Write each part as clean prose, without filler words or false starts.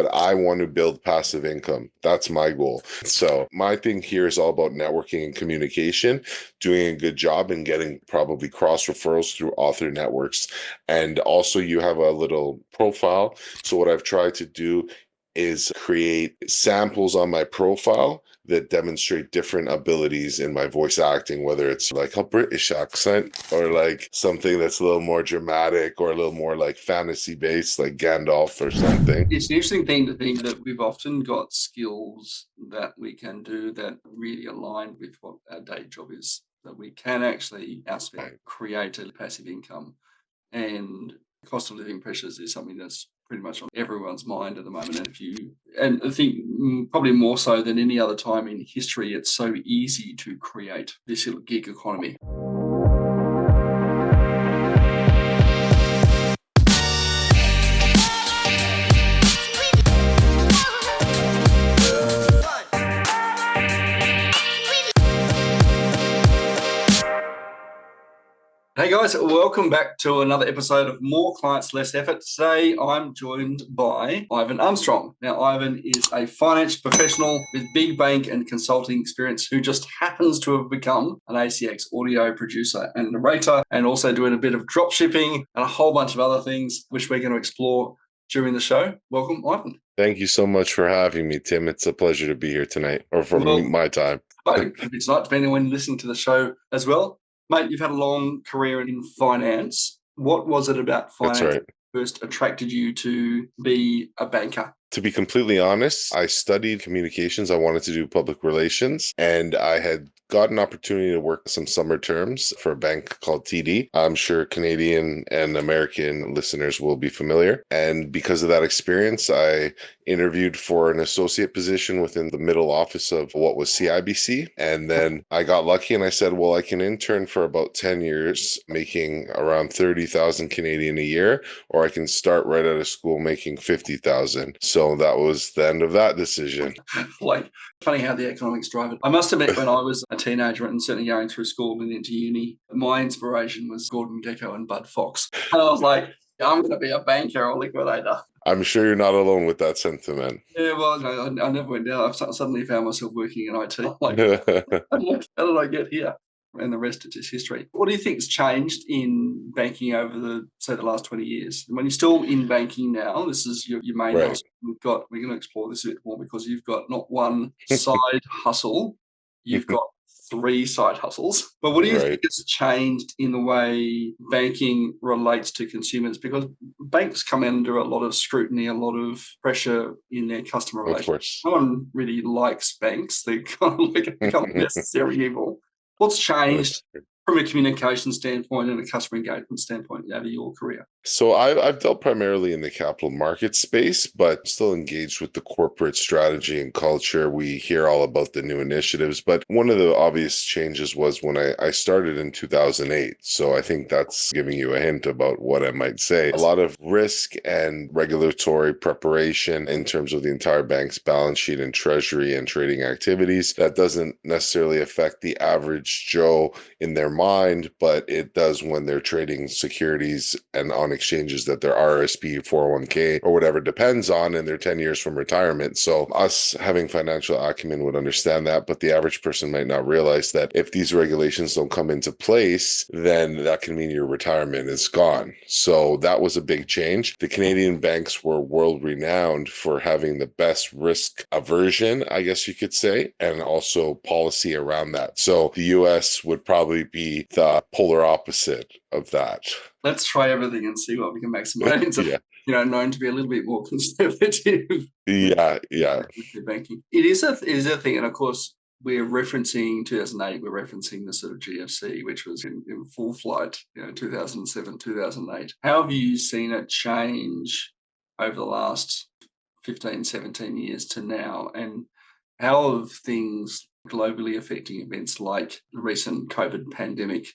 but I want to build passive income. That's my goal. So my thing here is all about networking and communication, doing a good job and getting probably cross referrals through author networks. And also you have a little profile. So what I've tried to do is create samples on my profile that demonstrate different abilities in my voice acting, whether it's like a British accent or like something that's a little more dramatic or a little more like fantasy based, like Gandalf or something. It's an interesting thing to think that we've often got skills that we can do that really align with what our day job is, that we can actually create a passive income. And cost of living pressures is something that's pretty much on everyone's mind at the moment. And I think probably more so than any other time in history, it's so easy to create this little gig economy. Hey guys, welcome back to another episode of More Clients, Less Effort. Today I'm joined by Ivan Armstrong. Now Ivan is a finance professional with big bank and consulting experience who just happens to have become an ACX audio producer and narrator, and also doing a bit of drop shipping and a whole bunch of other things which we're going to explore during the show. Welcome, Ivan. Thank you so much for having me, Tim. It's a pleasure to be here tonight, or for my time. It's not depending on when listening to the show as well. Mate, you've had a long career in finance. What was it about finance that first attracted you to be a banker? To be completely honest, I studied communications. I wanted to do public relations, and I had got an opportunity to work some summer terms for a bank called TD. I'm sure Canadian and American listeners will be familiar. And because of that experience, I interviewed for an associate position within the middle office of what was CIBC. And then I got lucky and I said, well, I can intern for about 10 years, making around 30,000 Canadian a year, or I can start right out of school making 50,000. So that was the end of that decision. Like, funny how the economics drive it. I must admit, when I was a teenager and certainly going through school and into uni, my inspiration was Gordon Gekko and Bud Fox. And I was like, I'm going to be a banker or liquidator. I'm sure you're not alone with that sentiment. Yeah, well, no, I never went down. I suddenly found myself working in IT. Like, how did I get here? And the rest is just history. What do you think's changed in banking over the last 20 years? And when you're still in banking now, this is your main hustle. We're going to explore this a bit more because you've got not one side hustle, you've got 3 side hustles. But what do you think has changed in the way banking relates to consumers? Because banks come under a lot of scrutiny, a lot of pressure in their customer relations. No one really likes banks. They kind of become necessary evil. What's changed from a communication standpoint and a customer engagement standpoint out of your career? So I've dealt primarily in the capital market space, but still engaged with the corporate strategy and culture. We hear all about the new initiatives, but one of the obvious changes was when I started in 2008. So I think that's giving you a hint about what I might say. A lot of risk and regulatory preparation in terms of the entire bank's balance sheet and treasury and trading activities. That doesn't necessarily affect the average Joe in their mind, but it does when they're trading securities and on exchanges that their RSP, 401k, or whatever depends on, and they're 10 years from retirement. So us having financial acumen would understand that, but the average person might not realize that if these regulations don't come into place, then that can mean your retirement is gone. So that was a big change. The Canadian banks were world renowned for having the best risk aversion, I guess you could say, and also policy around that. So the US would probably be the polar opposite of that. Let's try everything and see what we can make some gains. Known to be a little bit more conservative. Yeah. With banking. It is a thing, and of course we're referencing 2008. We're referencing the sort of GFC, which was in full flight, 2007, 2008. How have you seen it change over the last 15, 17 years to now, and how have things globally affecting events like the recent COVID pandemic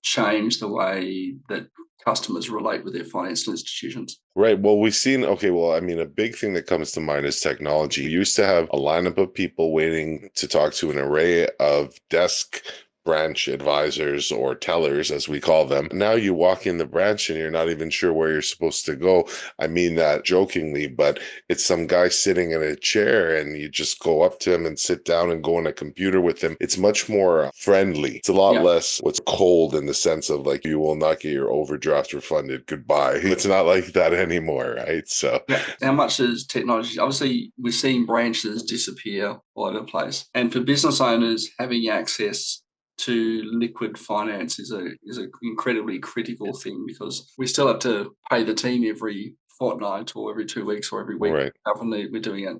change the way that customers relate with their financial institutions? Right. Well, we've seen, a big thing that comes to mind is technology. You used to have a lineup of people waiting to talk to an array of desk branch advisors or tellers, as we call them. Now you walk in the branch and you're not even sure where you're supposed to go. I mean that jokingly, but it's some guy sitting in a chair and you just go up to him and sit down and go on a computer with him. It's much more friendly. It's a lot less what's cold in the sense of like, you will not get your overdraft refunded. Goodbye. It's not like that anymore, right? So how much is technology? Obviously, we're seeing branches disappear all over the place. And for business owners, having access to liquid finance is an incredibly critical thing, because we still have to pay the team every fortnight or every 2 weeks or every week. right. However we're doing it.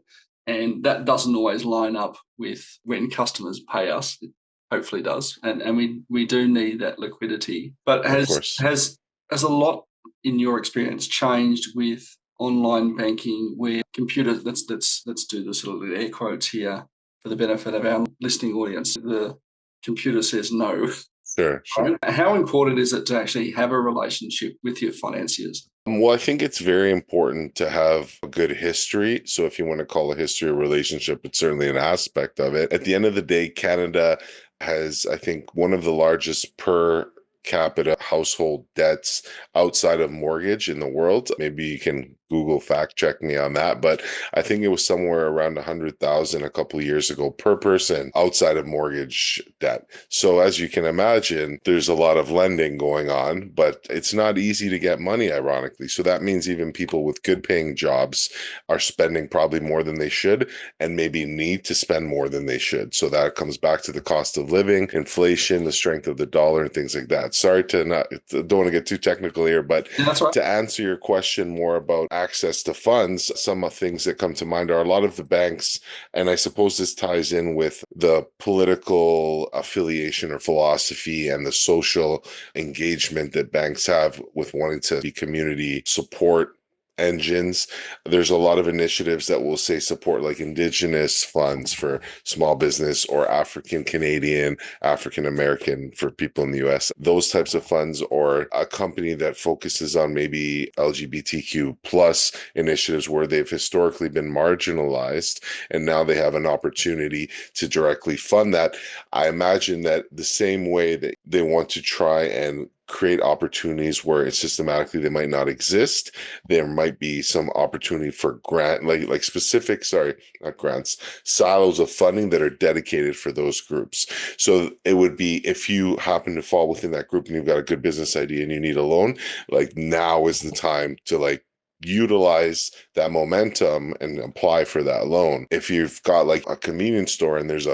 And that doesn't always line up with when customers pay us. It hopefully does. And we do need that liquidity. But Of course. has a lot in your experience changed with online banking, where computers, let's do the sort of air quotes here for the benefit of our listening audience, the computer says no. Sure. Right? How important is it to actually have a relationship with your financiers? Well, I think it's very important to have a good history. So if you want to call a history a relationship, it's certainly an aspect of it. At the end of the day, Canada has, I think, one of the largest per capita household debts outside of mortgage in the world. Maybe you can Google fact check me on that, but I think it was somewhere around 100,000 a couple of years ago per person outside of mortgage debt. So as you can imagine, there's a lot of lending going on, but it's not easy to get money, ironically. So that means even people with good paying jobs are spending probably more than they should, and maybe need to spend more than they should. So that comes back to the cost of living, inflation, the strength of the dollar, and things like that. Sorry to don't want to get too technical here, but That's right. to answer your question more about access to funds, some of things that come to mind are a lot of the banks, and I suppose this ties in with the political affiliation or philosophy and the social engagement that banks have with wanting to be community support engines. There's a lot of initiatives that will say support like Indigenous funds for small business, or African Canadian, African American for people in the US, those types of funds, or a company that focuses on maybe LGBTQ plus initiatives where they've historically been marginalized and now they have an opportunity to directly fund that. I imagine that the same way that they want to try and create opportunities where it's systematically they might not exist, there might be some opportunity for grant, like specific, sorry, not grants, silos of funding that are dedicated for those groups. So it would be, if you happen to fall within that group and you've got a good business idea and you need a loan, like now is the time to like utilize that momentum and apply for that loan. If you've got like a convenience store and there's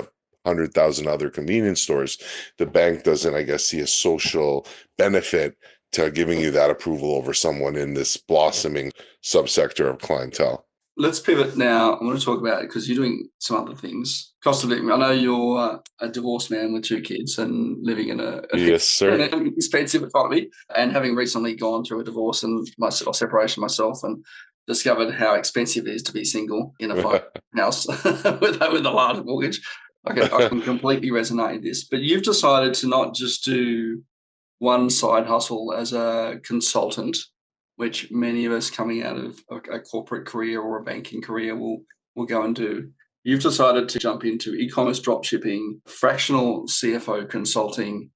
100,000 other convenience stores, the bank doesn't, I guess, see a social benefit to giving you that approval over someone in this blossoming subsector of clientele. Let's pivot now. I want to talk about it because you're doing some other things. Cost of living. I know you're a divorced man with 2 kids and living in Yes, sir. an expensive economy, and having recently gone through a divorce and a separation myself, and discovered how expensive it is to be single in a house with a large mortgage. I can completely resonate with this. But you've decided to not just do one side hustle as a consultant, which many of us coming out of a corporate career or a banking career will go and do. You've decided to jump into e-commerce dropshipping, fractional CFO consulting,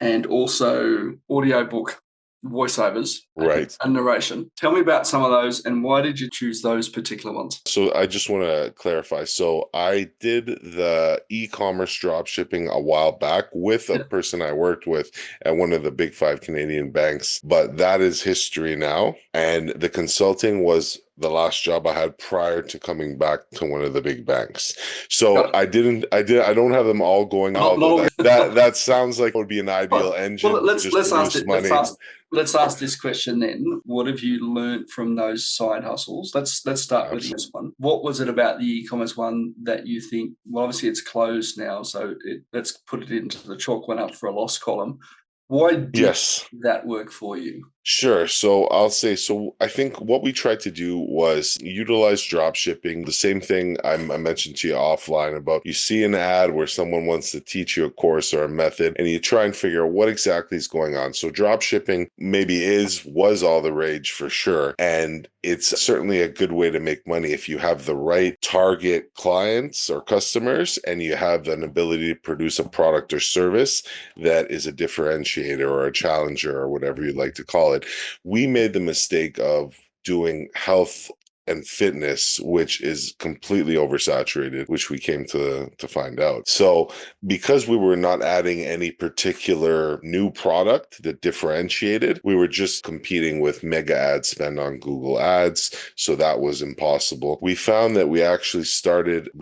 and also audiobook voiceovers, Right. and narration. Tell me about some of those, and why did you choose those particular ones? So I just want to clarify. So I did the e-commerce drop shipping a while back with a person I worked with at one of the big 5 Canadian banks, but that is history now. And the consulting was the last job I had prior to coming back to one of the big banks. So I don't have them all going, although that sounds like it would be an ideal engine. Well, let's ask this question then. What have you learned from those side hustles? Let's start with this one. What was it about the e-commerce one that you think, well, obviously it's closed now, so let's put it into the chalk one up for a loss column. Why did that work for you? Sure. So I'll say, so I think what we tried to do was utilize drop shipping. The same thing I mentioned to you offline about you see an ad where someone wants to teach you a course or a method, and you try and figure out what exactly is going on. So drop shipping maybe was all the rage for sure. And it's certainly a good way to make money if you have the right target clients or customers and you have an ability to produce a product or service that is a differentiator or a challenger or whatever you'd like to call it. We made the mistake of doing health and fitness, which is completely oversaturated, which we came to find out. So because we were not adding any particular new product that differentiated, we were just competing with mega ad spend on Google Ads. So that was impossible. We found that we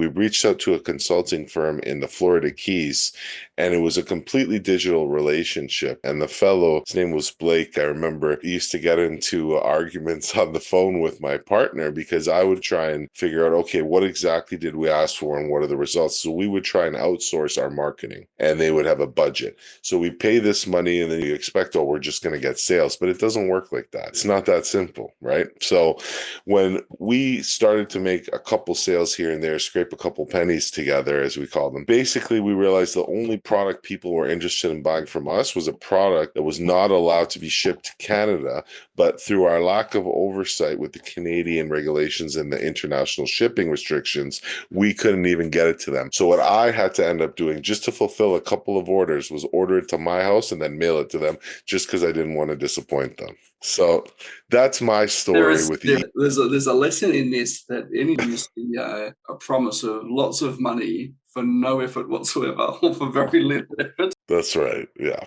reached out to a consulting firm in the Florida Keys, and it was a completely digital relationship. And the fellow, his name was Blake. I remember he used to get into arguments on the phone with my partner because I would try and figure out, okay, what exactly did we ask for and what are the results? So we would try and outsource our marketing and they would have a budget. So we pay this money and then you expect, oh, we're just going to get sales, but it doesn't work like that. It's not that simple, right? So when we started to make a couple sales here and there, scrape a couple pennies together, as we call them, basically we realized the only product people were interested in buying from us was a product that was not allowed to be shipped to Canada, but through our lack of oversight with the Canadian regulations and the international shipping restrictions, we couldn't even get it to them. So what I had to end up doing just to fulfill a couple of orders was order it to my house and then mail it to them just because I didn't want to disappoint them. So that's my story with the There's a lesson in this that any you see a promise of lots of money for no effort whatsoever or for very little effort. That's right. Yeah.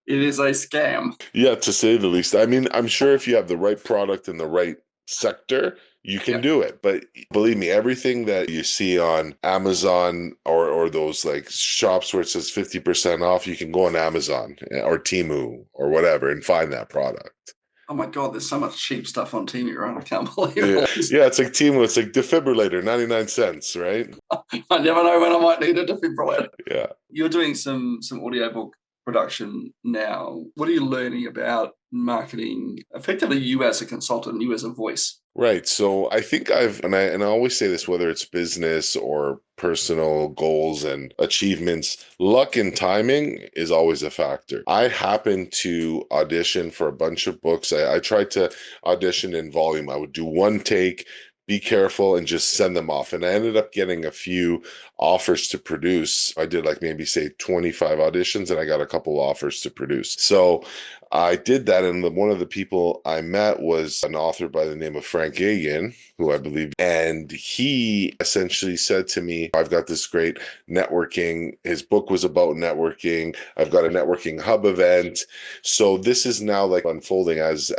It is a scam. Yeah, to say the least. I mean, I'm sure if you have the right product in the right sector, you can Yeah. do it. But believe me, everything that you see on Amazon or those like shops where it says 50% off, you can go on Amazon or Temu or whatever and find that product. Oh my God, there's so much cheap stuff on TV, right? I can't believe Yeah, all this. yeah, it's like Temu, it's like defibrillator, 99 cents, right? I never know when I might need a defibrillator. Yeah. You're doing some audiobook production now. What are you learning about marketing? Effectively, you as a consultant, you as a voice. Right. So I think and I always say this, whether it's business or personal goals and achievements, luck and timing is always a factor. I happened to audition for a bunch of books. I tried to audition in volume. I would do one take, be careful, and just send them off. And I ended up getting a few offers to produce. I did like maybe say 25 auditions and I got a couple offers to produce. So I did that, and one of the people I met was an author by the name of Frank Gagan, who I believe, and he essentially said to me, I've got this great networking. His book was about networking. I've got a networking hub event. So this is now like unfolding as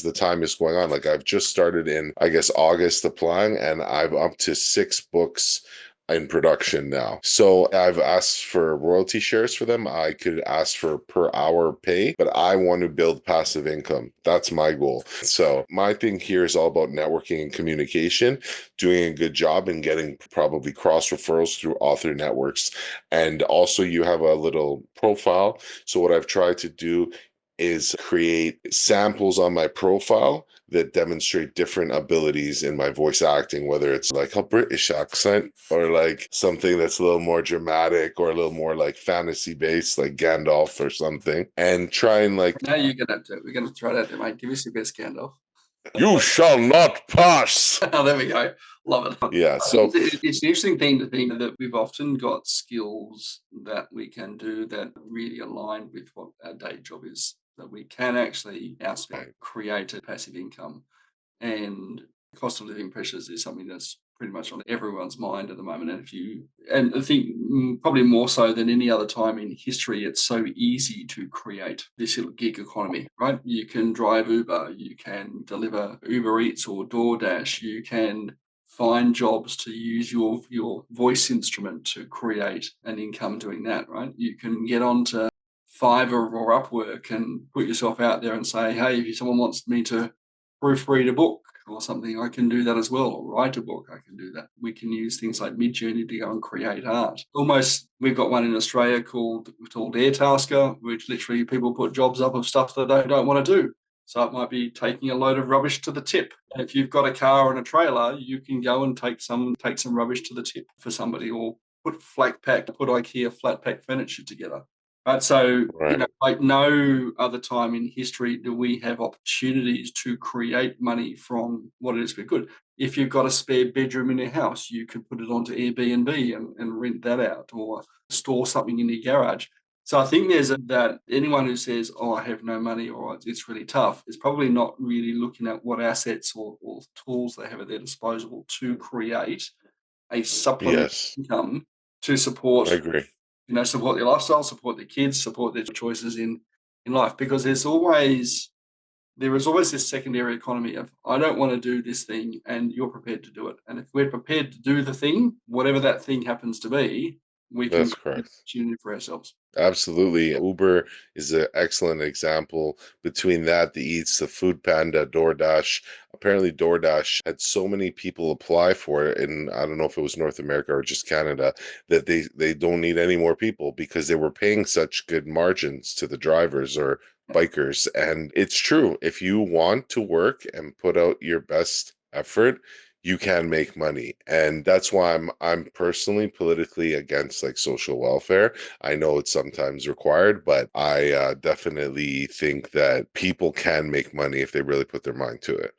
the time is going on. Like I've just started in, I guess, August applying, and I'm up to 6 books in production now. So I've asked for royalty shares for them. I could ask for per hour pay, but I want to build passive income. That's my goal. So my thing here is all about networking and communication, doing a good job and getting probably cross referrals through author networks. And also you have a little profile. So what I've tried to do is create samples on my profile that demonstrate different abilities in my voice acting, whether it's like a British accent or like something that's a little more dramatic or a little more like fantasy based, like Gandalf or something, and try and like, Now we're gonna try that, mate. Give us your best Gandalf. you shall not pass. Oh, there we go. Love it. Yeah. So It's an interesting thing to think that we've often got skills that we can do that really align with what our day job is, that we can actually outspend, create a passive income. And cost of living pressures is something that's pretty much on everyone's mind at the moment. And I think probably more so than any other time in history, it's so easy to create this little gig economy, right? You can drive Uber, you can deliver Uber Eats or DoorDash, you can find jobs to use your voice instrument to create an income doing that, right? You can get onto Fiverr or Upwork and put yourself out there and say, hey, if someone wants me to proofread a book or something, I can do that as well, or write a book, I can do that. We can use things like Midjourney to go and create art. Almost, we've got one in Australia called Airtasker, which literally people put jobs up of stuff that they don't want to do. So it might be taking a load of rubbish to the tip. And if you've got a car and a trailer, you can go and take some rubbish to the tip for somebody, or put IKEA flat pack furniture together. Right. So, Right. like no other time in history do we have opportunities to create money from what it is we're good. If you've got a spare bedroom in your house, you could put it onto Airbnb and rent that out, or store something in your garage. So I think that anyone who says, "Oh, I have no money," or "It's really tough," is probably not really looking at what assets or tools they have at their disposal to create a supplemental Yes, income to I support, agree. support their lifestyle, support their kids, support their choices in life. Because there is always this secondary economy of, I don't want to do this thing and you're prepared to do it. And if we're prepared to do the thing, whatever that thing happens to be, we can That's create correct. opportunity for ourselves. Absolutely. Uber is an excellent example. Between that, the Eats, the Food Panda, DoorDash. Apparently, DoorDash had so many people apply for it, and I don't know if it was North America or just Canada, that they don't need any more people because they were paying such good margins to the drivers or bikers. And it's true. If you want to work and put out your best effort, you can make money. And that's why I'm personally politically against like social welfare. I know it's sometimes required, but I definitely think that people can make money if they really put their mind to it.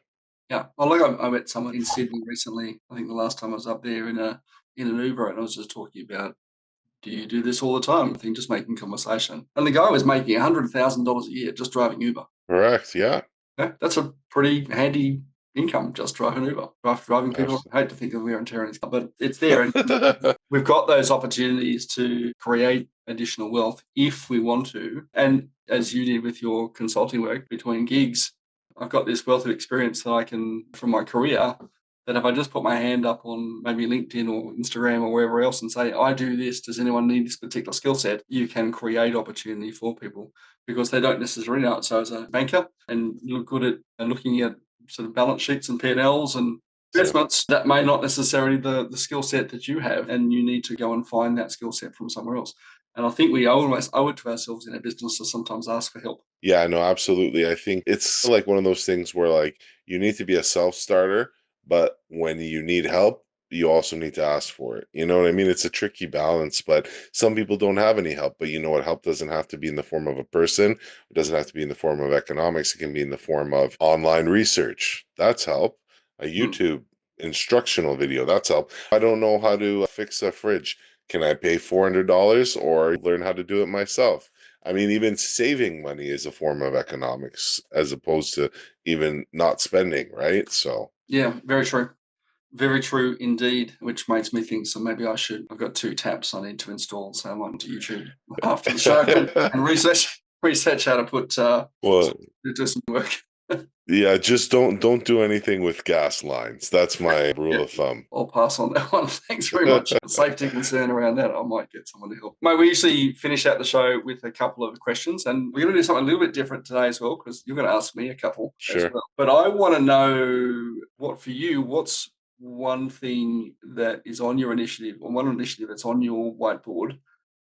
Yeah. Well, like I met someone in Sydney recently. I think the last time I was up there in an Uber, and I was just talking about, do you do this all the time? I think just making conversation. And the guy was making $100,000 a year just driving Uber. Correct. Yeah. Yeah, that's a pretty handy income, just driving Uber. Driving people, I hate to think of wear and tear in, but it's there. And Absolutely. we've got those opportunities to create additional wealth if we want to. And as you did with your consulting work between gigs, I've got this wealth of experience that I can, from my career, that if I just put my hand up on maybe LinkedIn or Instagram or wherever else and say, I do this, does anyone need this particular skill set? You can create opportunity for people because they don't necessarily know it. So as a banker, and look good at and looking at sort of balance sheets and P&Ls and Yeah. investments, that may not necessarily the skill set that you have, and you need to go and find that skill set from somewhere else. And I think we almost owe it to ourselves in our business to sometimes ask for help. Yeah, no, absolutely. I think it's like one of those things where like you need to be a self-starter, but when you need help, you also need to ask for it. You know what I mean? It's a tricky balance, but some people don't have any help. But you know what? Help doesn't have to be in the form of a person. It doesn't have to be in the form of economics. It can be in the form of online research. That's help. A Mm. YouTube instructional video. That's help. I don't know how to fix a fridge. Can I pay $400 or learn how to do it myself? I mean, even saving money is a form of economics as opposed to even not spending, right? So, Yeah, very true. Very true indeed, which makes me think, so maybe I should. I've got 2 taps I need to install, so I might to YouTube after the show and research how to well, do some work. yeah, just don't do anything with gas lines. That's my rule Yeah, of thumb. I'll pass on that one. Thanks very much. Safety concern around that, I might get someone to help. Mate, we usually finish out the show with a couple of questions, and we're going to do something a little bit different today as well, because you're going to ask me a couple as Sure. well. But I want to know, what's one thing that is on your initiative, or one initiative that's on your whiteboard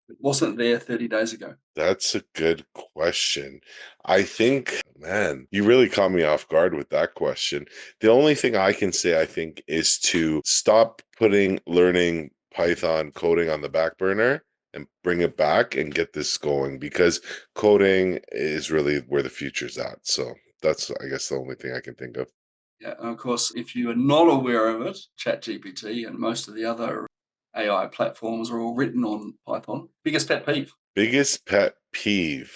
that wasn't there 30 days ago? That's a good question. I think, man, you really caught me off guard with that question. The only thing I can say, I think, is to stop putting learning Python coding on the back burner and bring it back and get this going because coding is really where the future's at. So that's, I guess, the only thing I can think of. Yeah, and of course, if you are not aware of it, ChatGPT and most of the other AI platforms are all written on Python. Biggest pet peeve? Biggest pet peeve.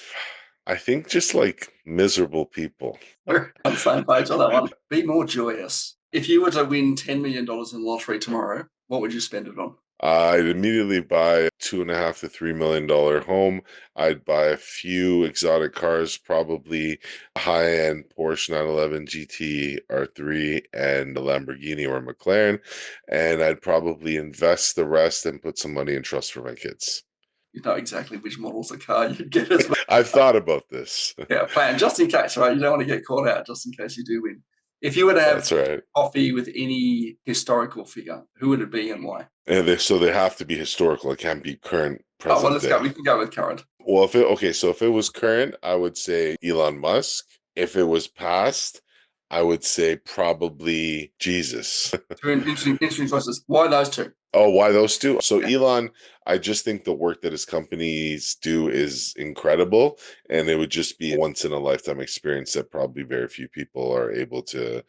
I think just like miserable people. We're on the same page on that one. Be more joyous. If you were to win $10 million in lottery tomorrow, what would you spend it on? I'd immediately buy a $2.5 to $3 million home. I'd buy a few exotic cars, probably a high-end Porsche 911 GT R3 and a Lamborghini or a McLaren. And I'd probably invest the rest and put some money in trust for my kids. You know exactly which models of car you'd get as well. I've thought about this. Yeah, plan just in case, right? You don't want to get caught out just in case you do win. If you were to have That's right. coffee with any historical figure, who would it be and why? And so they have to be historical. It can't be current, Oh, well, present let's go. day. We can go with current. Well, if it was current, I would say Elon Musk. If it was past, I would say probably Jesus. Two interesting choices. Why those two? Oh, why those two? So Yeah, Elon, I just think the work that his companies do is incredible, and it would just be a once in a lifetime experience that probably very few people are able to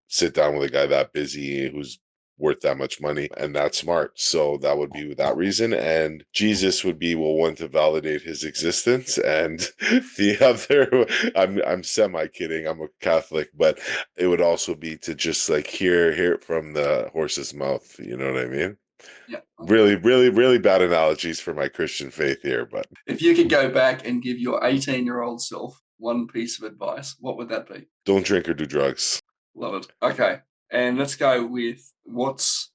sit down with a guy that busy who's worth that much money and that smart. So that would be that reason. And Jesus would be, well, one, to validate his existence, and the other, I'm semi kidding. I'm a Catholic, but it would also be to just like hear it from the horse's mouth. You know what I mean? yeah. Really, really, really bad analogies for my Christian faith here, but If you could go back and give your 18-year-old self one piece of advice, what would that be? don't drink or do drugs. Love it. Okay. And let's go with what's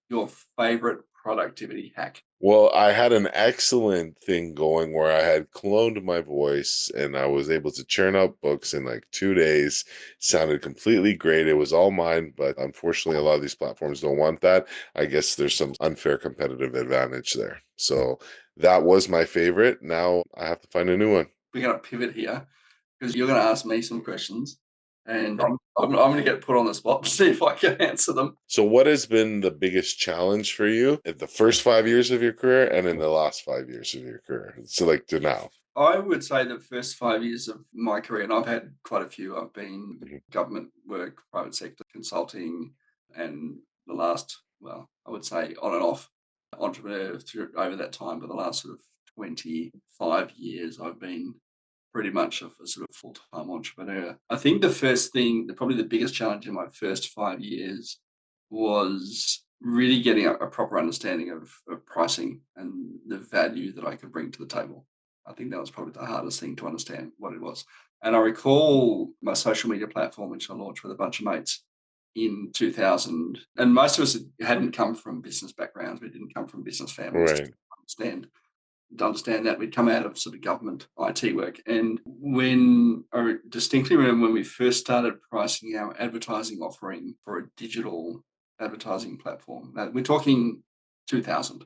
your favorite productivity hack? Well, I had an excellent thing going where I had cloned my voice and I was able to churn out books in like 2 days. Sounded completely great. It was all mine, but unfortunately, a lot of these platforms don't want that. I guess there's some unfair competitive advantage there. So that was my favorite. Now I have to find a new one. We're going to pivot here because you're going to ask me some questions and I'm going to get put on the spot to see if I can answer them. So, what has been the biggest challenge for you in the first 5 years of your career and in the last 5 years of your career? So, like to now. I would say the first 5 years of my career, and I've had quite a few, I've been Mhm. government work, private sector consulting, and the last, well, I would say on and off entrepreneur through over that time, but the last sort of 25 years, I've been pretty much a sort of full-time entrepreneur. I think the first thing, probably the biggest challenge in my first 5 years was really getting a proper understanding of pricing and the value that I could bring to the table. I think that was probably the hardest thing to understand what it was. And I recall my social media platform, which I launched with a bunch of mates in 2000. And most of us hadn't come from business backgrounds. We didn't come from business families Right. to understand that. We'd come out of sort of government IT work. And when I distinctly remember when we first started pricing our advertising offering for a digital advertising platform, we're talking 2000.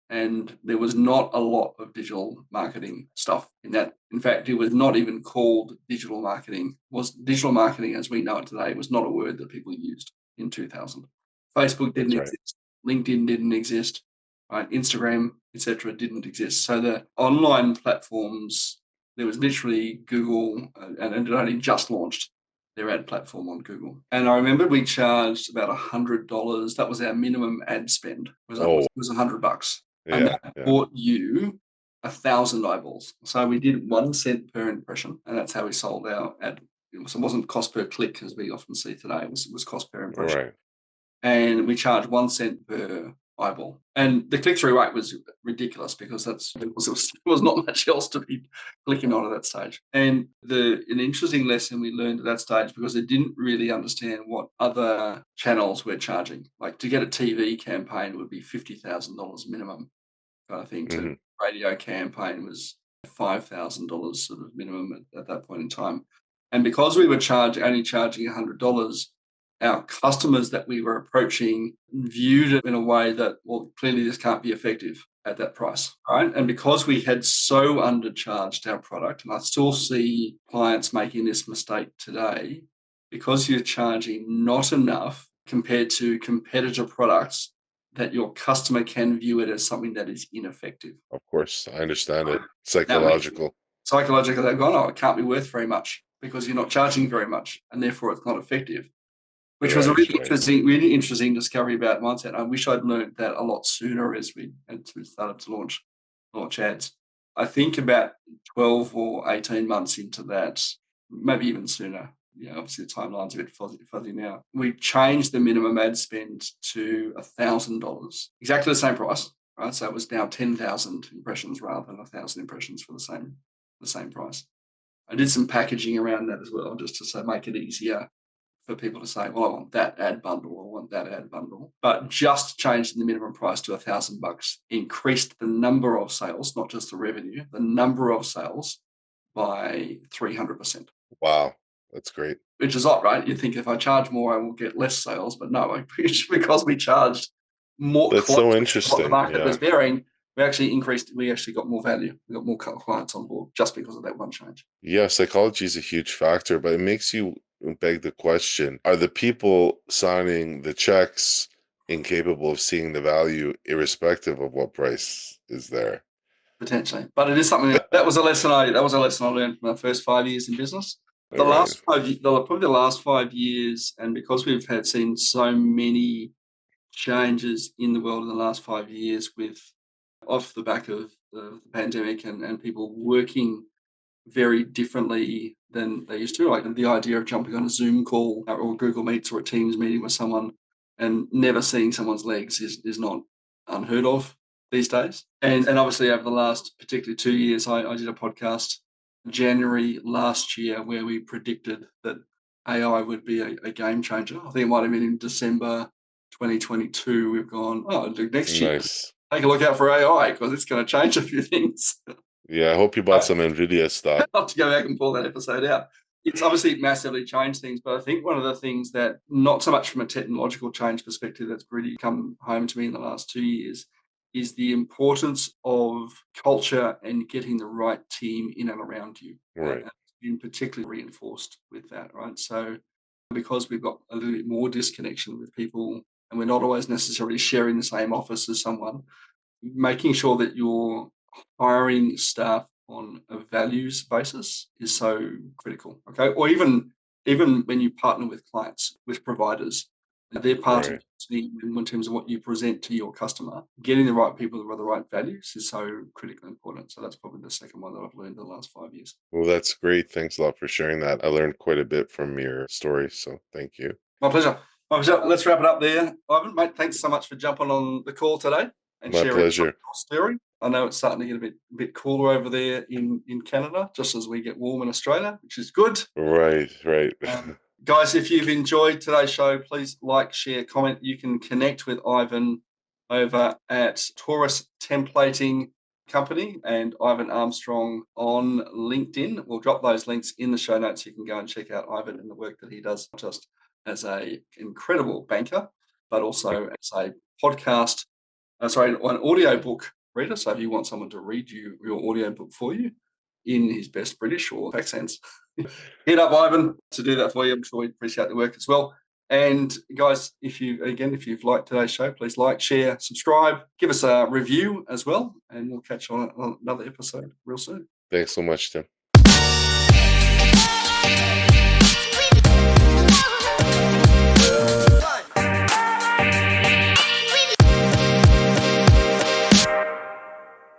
And there was not a lot of digital marketing stuff in that. In fact, it was not even called digital marketing. Was digital marketing as we know it today was not a word that people used in 2000. Facebook didn't That's right. exist. LinkedIn didn't exist. Right? Instagram, etc., didn't exist. So the online platforms, there was literally Google, and it only just launched their ad platform on Google. And I remember we charged about $100. That was our minimum ad spend. Oh, Was $100, and yeah. that Yeah. bought you 1,000 eyeballs. So we did 1 cent per impression, and that's how we sold our ad. It wasn't cost per click as we often see today. It was cost per All impression, right. and we charged 1 cent per eyeball. And the click-through rate was ridiculous because there was not much else to be clicking on at that stage. And an interesting lesson we learned at that stage, because they didn't really understand what other channels were charging. Like to get a TV campaign would be $50,000 minimum kind of thing. To Hmm. radio campaign was $5,000 sort of minimum at that point in time. And because we were only charging $100, our customers that we were approaching viewed it in a way that, well, clearly this can't be effective at that price, right? And because we had so undercharged our product, and I still see clients making this mistake today, because you're charging not enough compared to competitor products, that your customer can view it as something that is ineffective. Of course, I understand it. That makes it Psychological. psychological. They've gone, oh, it can't be worth very much because you're not charging very much, and therefore it's not effective. Which was a Right. Right. really interesting discovery about mindset. I wish I'd learned that a lot sooner as we started to launch ads. I think about 12 or 18 months into that, maybe even sooner. Obviously the timeline's a bit fuzzy now. We changed the minimum ad spend to $1,000, exactly the same price, right? So it was now 10,000 impressions rather than 1,000 impressions for the same price. I did some packaging around that as well, just to make it easier for people to say, well, I want that ad bundle, I want that ad bundle. But just changing the minimum price to $1,000 increased the number of sales, not just the revenue, the number of sales by 300%. Wow. That's great. Which is odd, right? You'd think if I charge more, I will get less sales, but no, because we charged more That's close so to what the interesting. market was Yeah. bearing, we actually got more value. We got more clients on board just because of that one change. Yeah, psychology is a huge factor, but it makes you beg the question, are the people signing the checks incapable of seeing the value irrespective of what price is there? Potentially, but it is something that was a lesson I learned from my first 5 years in business. All right. Probably the last 5 years, and because we've seen so many changes in the world in the last 5 years with off the back of the pandemic and people working very differently than they used to. Like the idea of jumping on a Zoom call or Google Meets or a Teams meeting with someone and never seeing someone's legs is not unheard of these days. And obviously over the last particularly 2 years, I did a podcast January last year where we predicted that AI would be a game changer. I think it might have been in December 2022. We've gone, next year, Nice. take a look out for AI because it's going to change a few things. Yeah, I hope you bought some NVIDIA stock. I'll have to go back and pull that episode out. It's obviously massively changed things, but I think one of the things that, not so much from a technological change perspective, that's really come home to me in the last 2 years is the importance of culture and getting the right team in and around you. Right. And it's been particularly reinforced with that, right? So because we've got a little bit more disconnection with people and we're not always necessarily sharing the same office as someone, making sure that you're hiring staff on a values basis is so critical. Okay, or even when you partner with clients, with providers, they're part of Right. the team in terms of what you present to your customer. Getting the right people with the right values is so critically important. So that's probably the second one that I've learned in the last 5 years. Well, that's great. Thanks a lot for sharing that. I learned quite a bit from your story, so thank you. My pleasure. My pleasure. Let's wrap it up there. Ivan, mate, thanks so much for jumping on the call today and My sharing pleasure. your story. I know it's starting to get a bit cooler over there in Canada, just as we get warm in Australia, which is good. Right. Guys, if you've enjoyed today's show, please like, share, comment. You can connect with Ivan over at Taurus Templating Company and Ivan Armstrong on LinkedIn. We'll drop those links in the show notes. You can go and check out Ivan and the work that he does, not just as an incredible banker, but also as a podcast, an audiobook reader. So if you want someone to read you your audiobook for you in his best British or accents, hit up Ivan to do that for you. I'm sure he'd appreciate the work as well. And guys, if you've liked today's show, please like, share, subscribe, give us a review as well, and we'll catch you on another episode real soon. Thanks so much, Tim.